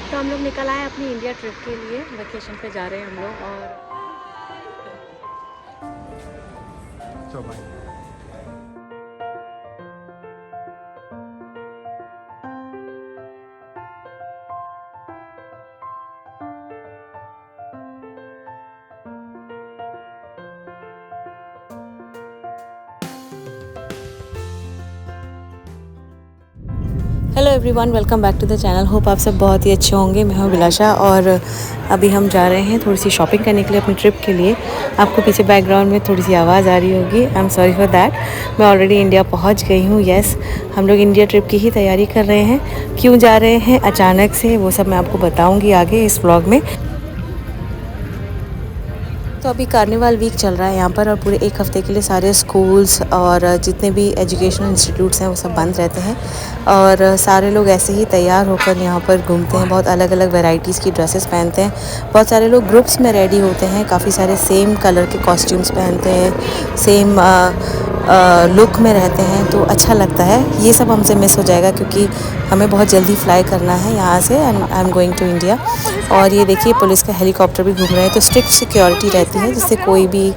तो हम लोग निकल आए अपनी इंडिया ट्रिप के लिए। वेकेशन पे जा रहे हैं हम लोग। और hello everyone, welcome back to the channel. Hope आप सब बहुत ही अच्छे होंगे। मैं हूँ विलाशा और अभी हम जा रहे हैं थोड़ी सी शॉपिंग करने के लिए अपनी ट्रिप के लिए। आपको पीछे बैकग्राउंड में थोड़ी सी आवाज़ आ रही होगी, I am sorry for that. मैं ऑलरेडी इंडिया पहुँच गई हूँ। यस, हम लोग इंडिया ट्रिप की ही तैयारी कर रहे हैं। क्यों जा रहे हैं अचानक से, वो सब मैं आपको बताऊँगी आगे इस व्लॉग में। तो अभी कार्निवल वीक चल रहा है यहाँ पर और पूरे एक हफ़्ते के लिए सारे स्कूल्स और जितने भी एजुकेशनल इंस्टीट्यूट्स हैं वो सब बंद रहते हैं और सारे लोग ऐसे ही तैयार होकर यहाँ पर घूमते हैं। बहुत अलग अलग वैरायटीज़ की ड्रेसेस पहनते हैं। बहुत सारे लोग ग्रुप्स में रेडी होते हैं, काफ़ी सारे सेम कलर के कॉस्ट्यूम्स पहनते हैं, सेम लुक में रहते हैं, तो अच्छा लगता है। ये सब हमसे मिस हो जाएगा क्योंकि हमें बहुत जल्दी फ्लाई करना है यहाँ से and I am going to India. और ये देखिए पुलिस का हेलीकॉप्टर भी घूम रहे हैं, तो स्ट्रिक्ट सिक्योरिटी रहती है जिससे कोई भी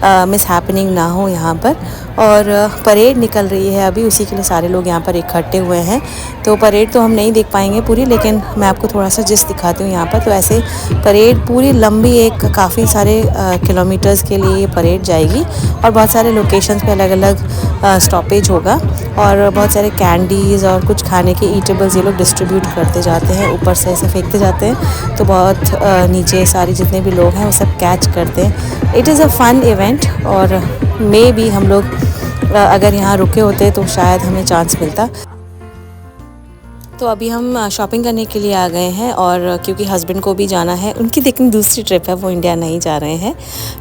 मिस हैपनिंग ना हो यहाँ पर। और परेड निकल रही है अभी, उसी के लिए सारे लोग यहाँ पर इकट्ठे हुए हैं। तो परेड तो हम नहीं देख पाएंगे पूरी, लेकिन मैं आपको थोड़ा सा जिस दिखाती हूँ यहाँ पर। तो ऐसे परेड पूरी लंबी एक काफ़ी सारे किलोमीटर्स के लिए ये परेड जाएगी और बहुत सारे लोकेशंस पे अलग अलग स्टॉपेज होगा और बहुत सारे कैंडीज़ और कुछ खाने के ईटेबल्स ये लोग डिस्ट्रीब्यूट करते जाते हैं, ऊपर से ऐसे फेंकते जाते हैं। तो बहुत नीचे सारे जितने भी लोग हैं वो सब कैच करते हैं। It is a fun event और मे भी हम लोग अगर यहाँ रुके होते तो शायद हमें चांस मिलता। तो अभी हम शॉपिंग करने के लिए आ गए हैं और क्योंकि हस्बैंड को भी जाना है, उनकी लेकिन दूसरी ट्रिप है, वो इंडिया नहीं जा रहे हैं।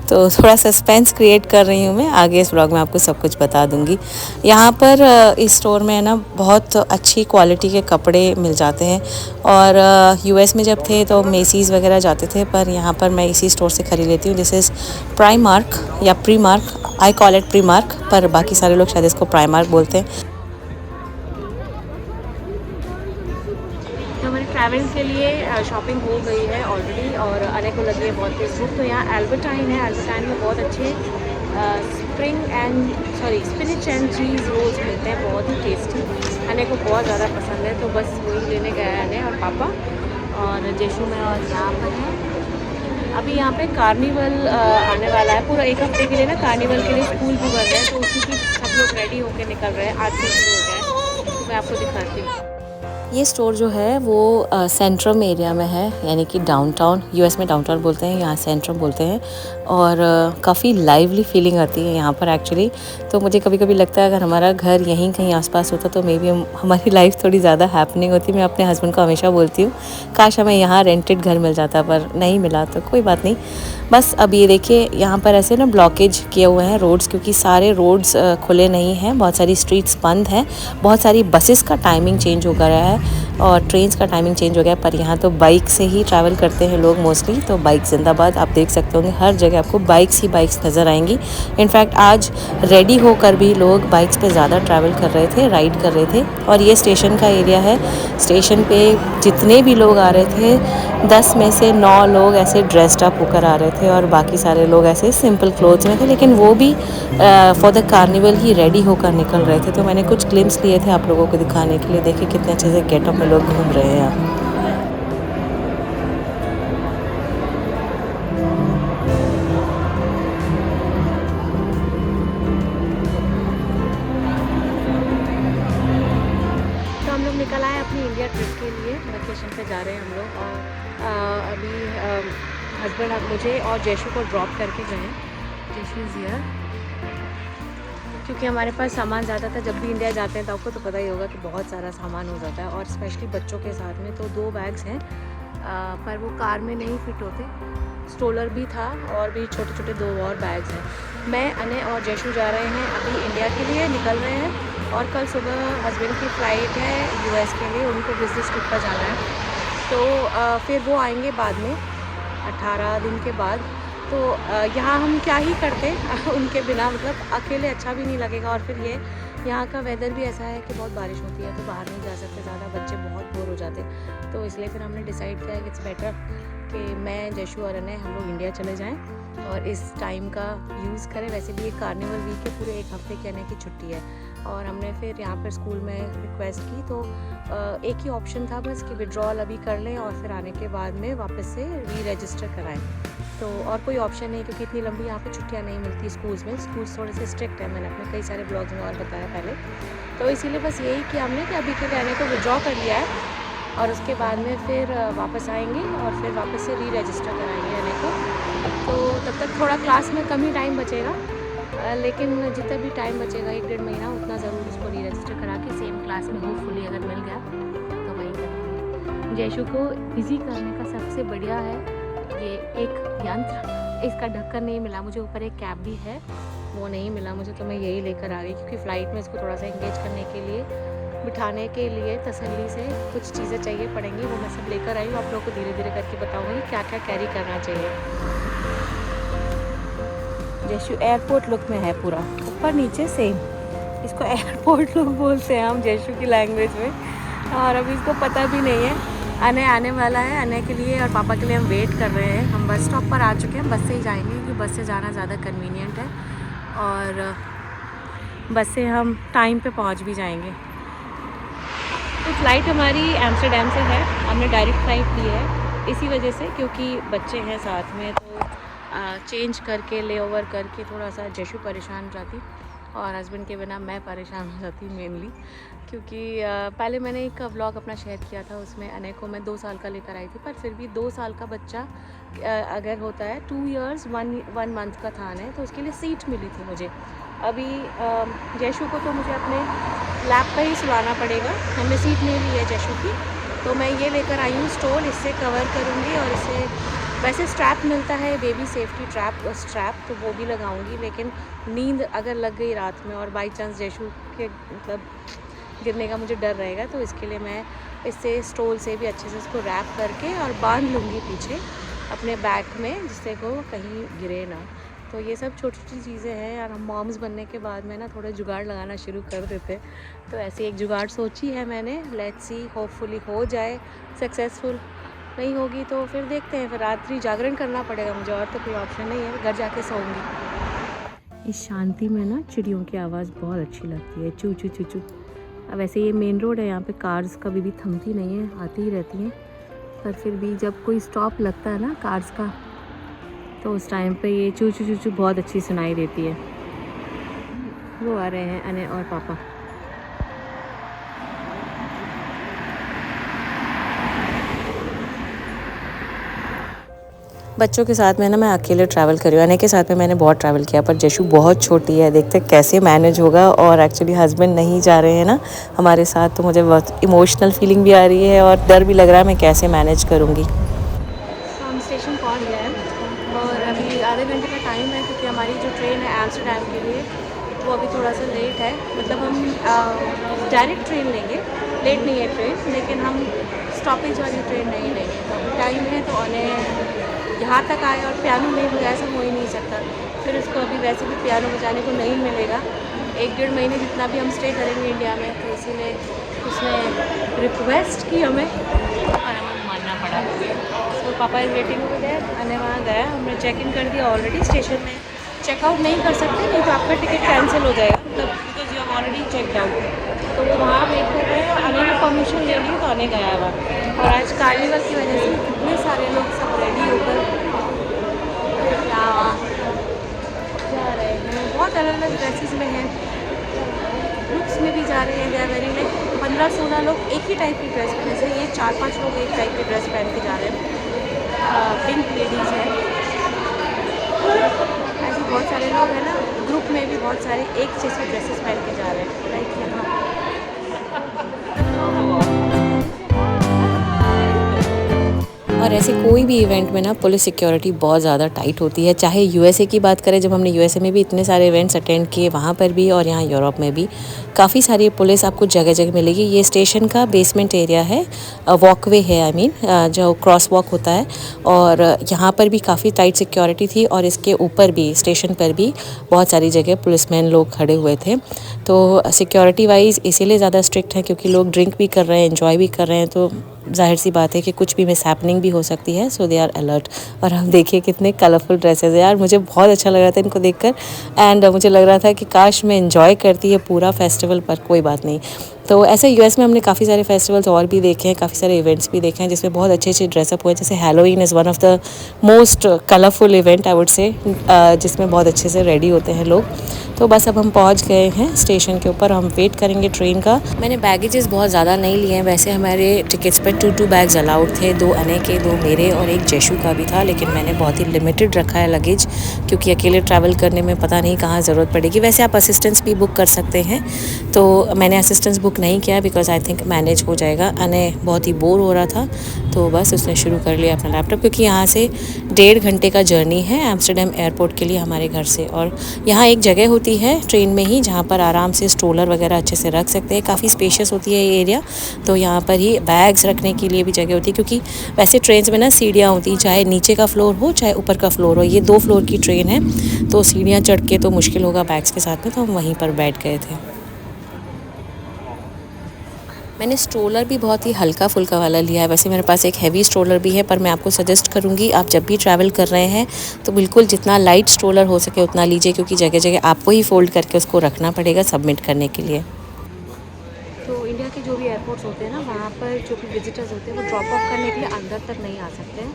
तो थोड़ा सस्पेंस क्रिएट कर रही हूँ मैं, आगे इस व्लॉग में आपको सब कुछ बता दूँगी। यहाँ पर इस स्टोर में है ना बहुत अच्छी क्वालिटी के कपड़े मिल जाते हैं। और यूएस में जब थे तो मेसीज़ वगैरह जाते थे, पर यहाँ पर मैं इसी स्टोर से खरीद लेती हूँ। दिस इज़ प्राइमार्क या प्रीमार्क, आई कॉल इट प्रीमार्क, पर बाकी सारे लोग शायद इसको प्राइमार्क बोलते हैं। तो हमारी ट्रैवलिंग के लिए शॉपिंग हो गई है ऑलरेडी और आने को लगी है बहुत तेज़ धूप। तो यहाँ एल्बर्टाइन है, एल्बर्टाइन में बहुत अच्छे स्पिनिच एंड चीज़ रोल्स मिलते हैं, बहुत ही टेस्टी। आने को बहुत ज़्यादा पसंद है, तो बस वही लेने गए आने और पापा और जेशु में। और यहाँ पर है अभी यहाँ पे कार्निवल आने वाला है। पूरा एक हफ्ते के लिए ना कार्निवल के लिए स्कूल भी बन रहे हैं, तो उसी की सब लोग रेडी होकर निकल रहे हैं। आज से शुरू हो गया है, तो मैं आपको दिखाती हूँ। ये स्टोर जो है वो सेंट्रम एरिया में है, यानी कि डाउनटाउन। यूएस में डाउनटाउन बोलते हैं, यहाँ सेंट्रम बोलते हैं। और काफ़ी लाइवली फीलिंग आती है यहाँ पर एक्चुअली। तो मुझे कभी कभी लगता है अगर हमारा घर यहीं कहीं आसपास होता तो मे बी हमारी लाइफ थोड़ी ज़्यादा हैपनिंग होती। मैं अपने हस्बैंड को हमेशा बोलती हूँ काश हमें यहाँ रेंटेड घर मिल जाता, पर नहीं मिला, तो कोई बात नहीं। बस अब ये देखिए यहाँ पर ऐसे ना ब्लॉकेज किए हुए हैं रोड्स, क्योंकि सारे रोड्स खुले नहीं हैं, बहुत सारी स्ट्रीट्स बंद हैं। बहुत सारी बसेस का टाइमिंग चेंज हो गया है और ट्रेन्स का टाइमिंग चेंज हो गया, पर यहाँ तो बाइक से ही ट्रैवल करते हैं लोग मोस्टली। तो बाइक जिंदाबाद, आप देख सकते होंगे हर जगह आपको बाइक्स ही बाइक्स नज़र आएंगी। इनफैक्ट आज रेडी होकर भी लोग बाइक्स पे ज़्यादा ट्रैवल कर रहे थे, राइड कर रहे थे। और ये स्टेशन का एरिया है। स्टेशन पे जितने भी लोग आ रहे थे 10 में से 9 लोग ऐसे ड्रेस्ड अप होकर आ रहे थे और बाकी सारे लोग ऐसे सिंपल क्लोथ्स में थे, लेकिन वो भी for the carnival he ready होकर निकल रहे थे। तो मैंने कुछ ग्लिम्स लिए थे आप लोगों को दिखाने के लिए। देखिए कितने अच्छे से गेटअप में लोग घूम रहे हैं यहाँ। तो हम लोग निकल आए अपनी इंडिया ट्रिप के लिए। वेकेशन पे जा रहे हैं हम लोग। और अभी हस्बैंड अब मुझे और जेशु को ड्रॉप करके गए। जेशु इज़ हियर, क्योंकि हमारे पास सामान ज़्यादा था। जब भी इंडिया जाते हैं तो आपको तो पता ही होगा कि बहुत सारा सामान हो जाता है, और स्पेशली बच्चों के साथ में। तो 2 बैग्स हैं, पर वो कार में नहीं फिट होते। स्ट्रोलर भी था और भी छोटे छोटे 2 और बैग्स हैं। मैं, अने और जेशु जा रहे हैं अभी इंडिया के लिए, निकल रहे हैं। और कल सुबह हस्बैंड की फ़्लाइट है यूएस के लिए, उनको बिजनेस ट्रिप पर जाना है। तो फिर वो आएंगे बाद में 18 दिन के बाद। तो यहाँ हम क्या ही करते उनके बिना, मतलब अकेले अच्छा भी नहीं लगेगा। और फिर ये यहाँ का वेदर भी ऐसा है कि बहुत बारिश होती है, तो बाहर नहीं जा सकते ज़्यादा, बच्चे बहुत बोर हो जाते हैं। तो इसलिए फिर हमने डिसाइड किया कि इट्स बेटर कि मैं, जशु और अनय हम लोग इंडिया चले जाएं और इस टाइम का यूज़ करें। वैसे भी एक कार्निवल वीक के पूरे एक हफ्ते की अनय की छुट्टी है, और हमने फिर यहाँ पर स्कूल में रिक्वेस्ट की, तो एक ही ऑप्शन था बस कि विड्रॉल अभी कर लें और फिर आने के बाद में वापस से री रजिस्टर कराएँ। तो और कोई ऑप्शन नहीं, क्योंकि इतनी लंबी यहाँ पे छुट्टियाँ नहीं मिलती स्कूल्स में। स्कूल्स थोड़े से स्ट्रिक्ट है, मैंने अपने कई सारे ब्लॉग्स में और बताया पहले। तो इसीलिए बस यही कि हमने कि अभी के रहने को विड्रॉ कर लिया है, और उसके बाद में फिर वापस आएंगे और फिर वापस से री रजिस्टर कराएंगे रहने को। तो तब तक थोड़ा क्लास में कम ही टाइम बचेगा, लेकिन जितना भी टाइम बचेगा 1-1.5 महीना, उतना ज़रूर उसको री रजिस्टर करा के सेम क्लास में होपफुली अगर मिल गया तो वही करेंगे। जयशु को बिजी करने का सबसे बढ़िया है ये एक यंत्र। इसका ढक्कन नहीं मिला मुझे, ऊपर एक कैप भी है, वो नहीं मिला मुझे, तो मैं यही लेकर आ गई, क्योंकि फ़्लाइट में इसको थोड़ा सा इंगेज करने के लिए, बिठाने के लिए तसल्ली से कुछ चीज़ें चाहिए पड़ेंगी। वो मैं सब लेकर आई हूँ, आप लोगों को धीरे धीरे करके बताऊँगी क्या क्या कैरी करना चाहिए। जैशु एयरपोर्ट लुक में है पूरा, ऊपर नीचे सेम। इसको एयरपोर्ट लुक बोलते हैं हम जैशु की लैंग्वेज में, और अभी इसको पता भी नहीं है। अनय आने वाला है, अनय के लिए और पापा के लिए हम वेट कर रहे हैं। हम बस स्टॉप पर आ चुके हैं, बस से ही जाएंगे क्योंकि बस से जाना ज़्यादा कन्वीनियंट है, और बस से हम टाइम पे पहुंच भी जाएंगे। तो फ़्लाइट हमारी एम्स्टर्डम से है, हमने डायरेक्ट फ़्लाइट ली है इसी वजह से, क्योंकि बच्चे हैं साथ में, तो चेंज करके ले ओवर करके थोड़ा सा जशु परेशान हो जाती, और हस्बैंड के बिना मैं परेशान हो जाती मेनली, क्योंकि पहले मैंने एक व्लॉग अपना शेयर किया था, उसमें अनय को मैं 2 साल का लेकर आई थी, पर फिर भी 2 साल का बच्चा अगर होता है, 2 years 1 month का था अनय, तो उसके लिए सीट मिली थी मुझे। अभी जयशु को तो मुझे अपने लैप पर ही सुलाना पड़ेगा, हमने सीट नहीं ली है जयशु की, तो मैं ये लेकर आई हूँ स्टोल, इससे कवर करूँगी, और इसे वैसे स्ट्रैप मिलता है बेबी सेफ्टी स्ट्रैप, तो वो भी लगाऊंगी। लेकिन नींद अगर लग गई रात में और बाई चांस जयशु के मतलब गिरने का मुझे डर रहेगा, तो इसके लिए मैं इससे स्टोल से भी अच्छे से इसको रैप करके और बांध लूँगी पीछे अपने बैग में, जिससे को कहीं गिरे ना। तो ये सब छोटी छोटी चीज़ें हैं यार, हम मॉम्स बनने के बाद में ना थोड़ा जुगाड़ लगाना शुरू कर देते। तो ऐसे एक जुगाड़ सोची है मैंने, लेट्स सी, होपफुली हो जाए सक्सेसफुल। नहीं होगी तो फिर देखते हैं, फिर रात्रि जागरण करना पड़ेगा मुझे, और तो कोई ऑप्शन नहीं है, घर जाके सोऊंगी। इस शांति में ना चिड़ियों की आवाज़ बहुत अच्छी लगती है, चू चू चू चू। अब वैसे ये मेन रोड है, यहाँ पे कार्स कभी भी थमती नहीं है, आती ही रहती हैं, पर फिर भी जब कोई स्टॉप लगता है ना कार्स का, तो उस टाइम पे ये चू चू चू चू बहुत अच्छी सुनाई देती है। वो आ रहे हैं अनय और पापा। बच्चों के साथ में ना मैं अकेले ट्रैवल करी हूँ, अनय के साथ में मैंने बहुत ट्रैवल किया, पर जशु बहुत छोटी है, देखते कैसे मैनेज होगा। और एक्चुअली हस्बैंड नहीं जा रहे हैं ना हमारे साथ, तो मुझे बहुत इमोशनल फीलिंग भी आ रही है और डर भी लग रहा है मैं कैसे मैनेज करूँगी। हम स्टेशन पहुँच गए हैं और अभी आधे घंटे का टाइम है, क्योंकि हमारी जो ट्रेन है एम्स्टर्डम के लिए वो अभी थोड़ा सा लेट है। मतलब हम डायरेक्ट ट्रेन लेंगे, लेट नहीं है ट्रेन, लेकिन हम स्टॉपेज वाली ट्रेन नहीं लेंगे। तो अभी टाइम है, तो उन्हें यहाँ तक आए और पियानो नहीं बजाया, ऐसा हो ही नहीं सकता। फिर उसको अभी वैसे भी पियानो बजाने को नहीं मिलेगा 1-1.5 महीने जितना भी हम स्टे करेंगे इंडिया में, तो इसीलिए उसने रिक्वेस्ट की हमें और हमें मानना पड़ा। तो पापा is waiting over there, Anay वहाँ गया, हमने चेक इन कर दिया ऑलरेडी स्टेशन में। चेकआउट नहीं कर सकते, नहीं तो आपका टिकट कैंसिल हो जाएगा, मतलब because you have already checked out. तो वो वहाँ वेट कर रहे हैं, अनय ने परमिशन ले ली, तो अनय गया हुआ। और आज कार्निवल की वजह से कितने सारे लोग सब रेडी होकर जा रहे हैं, बहुत अलग अलग ड्रेसेस में हैं, ग्रुप्स में भी जा रहे हैं। दे आर वेरी लाइक 15-16 लोग एक ही टाइप की ड्रेस पहने से, ये 4-5 लोग एक टाइप की ड्रेस पहन के जा रहे हैं। पिंक लेडीज़ हैं, ऐसे बहुत सारे लोग हैं ना, ग्रुप में भी बहुत सारे एक जैसी ड्रेसेस पहन के जा रहे हैं। लाइक यहाँ और ऐसे कोई भी इवेंट में ना पुलिस सिक्योरिटी बहुत ज़्यादा टाइट होती है, चाहे यूएसए की बात करें, जब हमने यूएसए में भी इतने सारे इवेंट्स अटेंड किए वहाँ पर भी, और यहाँ यूरोप में भी काफ़ी सारी पुलिस आपको जगह जगह मिलेगी। ये स्टेशन का बेसमेंट एरिया है, वॉकवे है, आई मीन जो क्रॉस वॉक होता है, और यहाँ पर भी काफ़ी टाइट सिक्योरिटी थी, और इसके ऊपर भी स्टेशन पर भी बहुत सारी जगह पुलिसमैन लोग खड़े हुए थे। तो सिक्योरिटी वाइज इसीलिए ज़्यादा स्ट्रिक्ट है क्योंकि लोग ड्रिंक भी कर रहे हैं, एंजॉय भी कर रहे हैं, तो जाहिर सी बात है कि कुछ भी मिस हैपनिंग भी हो सकती है, सो दे आर अलर्ट। और हम देखिए कितने कलरफुल ड्रेसेस है यार, मुझे बहुत अच्छा लग रहा था इनको देखकर, एंड मुझे लग रहा था कि काश मैं एंजॉय करती है पूरा फेस्टिवल, पर कोई बात नहीं। तो ऐसे यूएस में हमने काफ़ी सारे फेस्टिवल्स और भी देखे हैं, काफ़ी सारे इवेंट्स भी देखे हैं जिसमें बहुत अच्छे अच्छे ड्रेसअप हुए, जैसे Halloween is one of the most colourful event I would say, जिसमें बहुत अच्छे से रेडी होते हैं लोग। तो बस अब हम पहुंच गए हैं स्टेशन के ऊपर, हम वेट करेंगे ट्रेन का। मैंने बैगेजेस बहुत ज़्यादा नहीं लिए हैं, वैसे हमारे टिकट्स पर 2 बैग्स अलाउड थे, 2 अने के, 2 मेरे और 1 जेशु का भी था, लेकिन मैंने बहुत ही लिमिटेड रखा है लगेज, क्योंकि अकेले ट्रैवल करने में पता नहीं कहाँ ज़रूरत पड़ेगी। वैसे आप असिस्टेंस भी बुक कर सकते हैं, तो मैंने असिस्टेंस बुक नहीं किया बिकॉज आई थिंक मैनेज हो जाएगा। अने बहुत ही बोर हो रहा था, तो बस उसने शुरू कर लिया अपना लैपटॉप, क्योंकि यहाँ से 1.5 घंटे का जर्नी है एम्स्टर्डम एयरपोर्ट के लिए हमारे घर से। और यहाँ एक जगह होती है ट्रेन में ही जहाँ पर आराम से स्ट्रोलर वगैरह अच्छे से रख सकते हैं, काफ़ी स्पेशियस होती है ये एरिया, तो यहाँ पर ही बैग्स रखने के लिए भी जगह होती है, क्योंकि वैसे ट्रेन में ना सीढ़ियाँ होती हैं, चाहे नीचे का फ्लोर हो चाहे ऊपर का फ्लोर हो। ये 2 फ्लोर की ट्रेन है, तो सीढ़ियाँ चढ़ के तो मुश्किल होगा बैग्स के साथ में, तो हम वहीं पर बैठ गए थे। मैंने स्ट्रोलर भी बहुत ही हल्का फुल्का वाला लिया है, वैसे मेरे पास एक हैवी स्ट्रोलर भी है, पर मैं आपको सजेस्ट करूँगी आप जब भी ट्रैवल कर रहे हैं तो बिल्कुल जितना लाइट स्ट्रोलर हो सके उतना लीजिए, क्योंकि जगह जगह आपको ही फोल्ड करके उसको रखना पड़ेगा सबमिट करने के लिए। तो इंडिया के जो भी एयरपोर्ट्स होते हैं ना, वहाँ पर जो भी विजिटर्स होते हैं वो ड्रॉप ऑफ करने के लिए अंदर तक नहीं आ सकते हैं,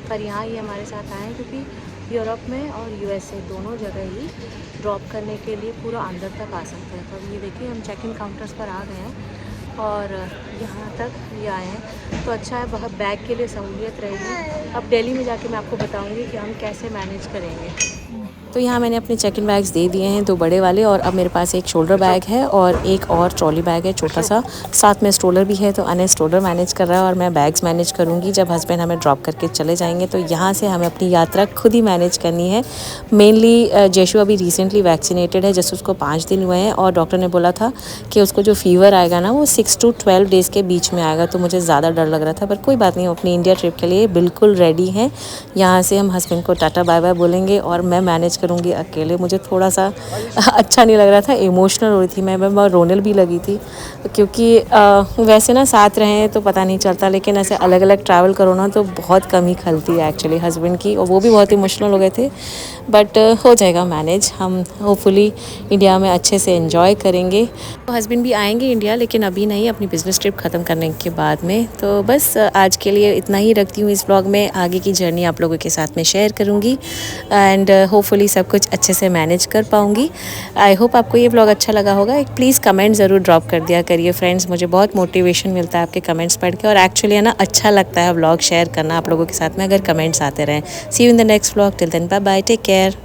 पर यहाँ ये हमारे साथ आए हैं क्योंकि यूरोप में और यूएसए दोनों जगह ही ड्रॉप करने के लिए पूरा अंदर तक आ सकते हैं। तो ये देखिए हम चेक इन काउंटर्स पर आ गए हैं और यहाँ तक ये आए हैं, तो अच्छा है, बहुत बैग के लिए सहूलियत रहेगी। अब दिल्ली में जाके मैं आपको बताऊँगी कि हम कैसे मैनेज करेंगे। तो यहाँ मैंने अपने चेक इन बैग्स दे दिए हैं, 2 बड़े वाले, और अब मेरे पास एक शोल्डर बैग है और एक और ट्रॉली बैग है छोटा सा, साथ में स्ट्रोलर भी है। तो अने स्ट्रोलर मैनेज कर रहा है और मैं बैग्स मैनेज करूँगी जब हस्बैंड हमें ड्रॉप करके चले जाएंगे। तो यहाँ से हमें अपनी यात्रा खुद ही मैनेज करनी है। मेनली जेशु अभी रिसेंटली वैक्सीनेटेड है, जैसे उसको 5 दिन हुए हैं, और डॉक्टर ने बोला था कि उसको जो फीवर आएगा ना वो 6 to 12 डेज़ के बीच में आएगा, तो मुझे ज़्यादा डर लग रहा था, पर कोई बात नहीं, अपनी इंडिया ट्रिप के लिए बिल्कुल रेडी हैं। यहाँ से हम हस्बैंड को टाटा बाय बाय बोलेंगे और मैं मैनेज करूँगी अकेले। मुझे थोड़ा सा अच्छा नहीं लग रहा था, इमोशनल हो रही थी मैं रोने भी लगी थी, क्योंकि वैसे ना साथ रहें तो पता नहीं चलता, लेकिन ऐसे अलग अलग ट्रैवल करो ना तो बहुत कम ही खलती है एक्चुअली हस्बैंड की, और वो भी बहुत इमोशनल हो गए थे। बट हो जाएगा मैनेज, हम होपफुली इंडिया में अच्छे से एंजॉय करेंगे। तो हस्बैंड भी आएंगे इंडिया, लेकिन अभी नहीं, अपनी बिज़नेस ट्रिप ख़त्म करने के बाद में। तो बस आज के लिए इतना ही रखती हूँ इस ब्लॉग में, आगे की जर्नी आप लोगों के साथ में शेयर करूँगी, एंड होपफुली सब कुछ अच्छे से मैनेज कर पाऊँगी। आई होप आपको ये ब्लॉग अच्छा लगा होगा। एक प्लीज़ कमेंट ज़रूर ड्रॉप कर दिया करिए फ्रेंड्स, मुझे बहुत मोटिवेशन मिलता है आपके कमेंट्स पढ़ के, और एक्चुअली है ना अच्छा लगता है ब्लॉग शेयर करना आप लोगों के साथ में अगर कमेंट्स आते रहें। See you in the next blog, till then bye bye, take care.